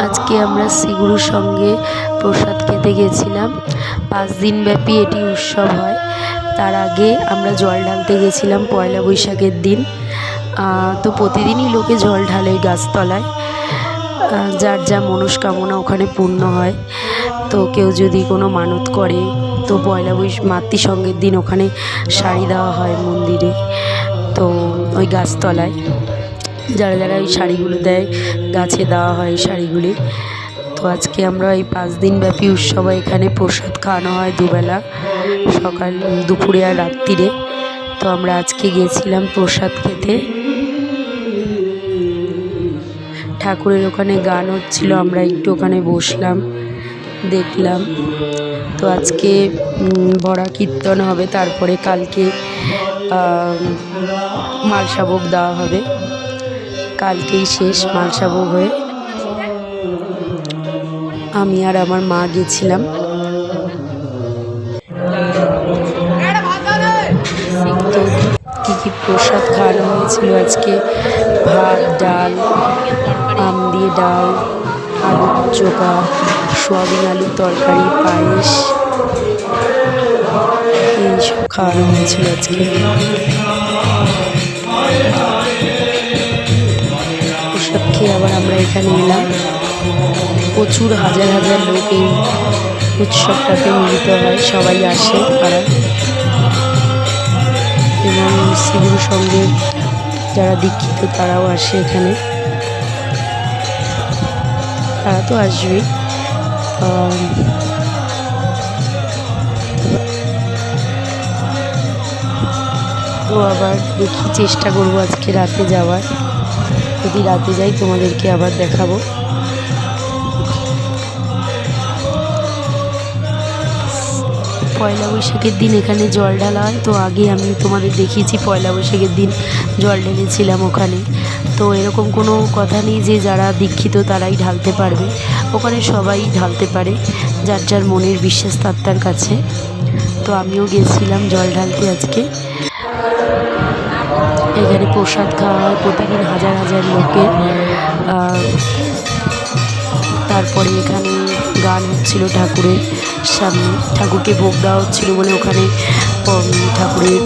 আজকে আমরা শ্রীগুরুর সঙ্গে প্রসাদ খেতে গেছিলাম। 5 দিন ব্যাপী এটি উৎসব হয়। তার আগে আমরা জল ঢালতে গেছিলাম পয়লা বৈশাখের দিন। তো প্রতিদিনই লোকে জল ঢালে গাছতলায়, যার যা মনস্কামনা ওখানে পূর্ণ হয়। তো কেউ যদি কোনো মানত করে তো পয়লা মাতৃসঙ্গের দিন ওখানে শাড়ি দেওয়া হয় মন্দিরে, তো ওই গাছতলায় যারা যারা ওই শাড়িগুলো দেয় গাছে দেওয়া হয় এই শাড়িগুলি। তো আজকে আমরা এই 5 দিন ব্যাপী উৎসবে এখানে প্রসাদ খাওয়ানো হয় দুবেলা, সকাল দুপুরে আর রাত্রিরে। তো আমরা আজকে গিয়েছিলাম প্রসাদ খেতে। ঠাকুরের ওখানে গান হচ্ছিল, আমরা একটু ওখানে বসলাম, দেখলাম। তো আজকে বড়া কীর্তন হবে, তারপরে কালকে মালসাভোগ দেওয়া হবে। কালকেই শেষ মালসাভোগ হয়ে। আমি আর আমার মা গেছিলাম। তো কী কী প্রসাদ খাওয়ানো হয়েছিল আজকে: ভাত, ডাল, আম দিয়ে ডাল, আলুর চোখা, সোয়াবিন আলুর তরকারি, পায়েস, এইসব খাওয়ানো হয়েছিল আজকে। প্রসাদ খেয়ে আবার আমরা এখানে এলাম। প্রচুর হাজার হাজার লোক এই উৎসবটাতে মিলিত হয়, সবাই আসে পাড়ায়। এবং শ্রীগুরুর সঙ্গে যারা দীক্ষিত তারাও আসে এখানে, তারা তো আসবেই। তো আবার দেখি, চেষ্টা করবো আজকে রাতে যাওয়ার। যদি রাতে যাই তোমাদেরকে আবার দেখাবো। পয়লা বৈশাখের দিন এখানে জল ঢালা হয়। তো আগে আমি তোমাদের দেখিয়েছি পয়লা বৈশাখের দিন জল ঢেলেছিলাম ওখানে। তো এরকম কোনো কথা নেই যে যারা দীক্ষিত তারাই ঢালতে পারবে, ওখানে সবাই ঢালতে পারে, যার যার মনের বিশ্বাস তার কাছে। তো আমিও গেছিলাম জল ঢালতে আজকে। এখানে প্রসাদ খাওয়া হয় প্রতিদিন হাজার হাজার লোকের। তারপরে এখানে গান হচ্ছিল ঠাকুরের সামনে, ঠাকুরকে ভোগ দেওয়া হচ্ছিলো বলে ওখানে ঠাকুরের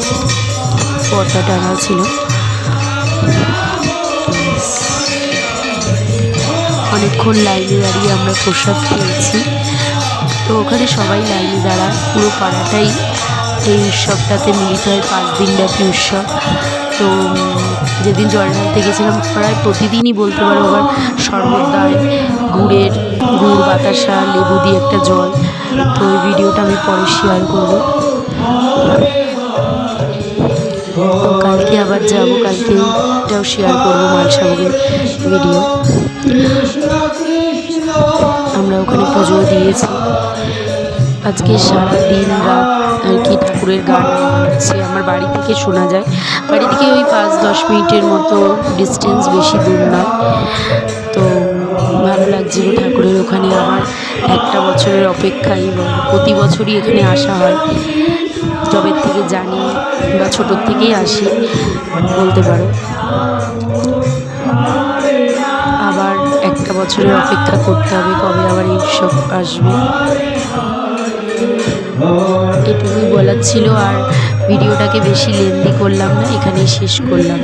পর্দা টাঙা ছিল। অনেকক্ষণ লাইনে দাঁড়িয়ে আমরা প্রসাদ পেয়েছি। তো ওখানে সবাই লাইনে দাঁড়ায়, পুরো পাড়াটাই এই উৎসবটাতে মিলিত হয়। 5 দিন ব্যাপী উৎসব। তো যেদিন জল ঢালতে গেছিলাম প্রায় প্রতিদিনই বলতে পারো আবার শরবত দেয়, গুড়, বাতাসা, লেবু দিয়ে একটা জল। তো ওই ভিডিওটা আমি পরে শেয়ার করবো। তো কালকে আবার যাবো, কালকে এটাও শেয়ার করবো মালসাভোগের ভিডিও। আমরা ওখানে পুজো দিয়েছি। আজকে সারা দিন রাত আর কি ঠাকুরের গান হচ্ছে, আমার বাড়ি থেকে শোনা যায়। বাড়ি থেকে ওই 5-10 মিনিটের মতো ডিস্টেন্স, বেশি দূর নয়। তো ভালো লাগছিল ঠাকুরের ওখানে। আমার একটা বছরের অপেক্ষাই, প্রতি বছরই এখানে আসা হয়, যবের থেকে জানি বা ছোটোর থেকেই আসি বলতে পারো। আবার একটা বছরের অপেক্ষা করতে হবে কবে আবার এই উৎসব আসবে। এটুকুই বলার ছিল। আর ভিডিওটাকে বেশি লেন্দি করলাম না, এখানেই শেষ করলাম।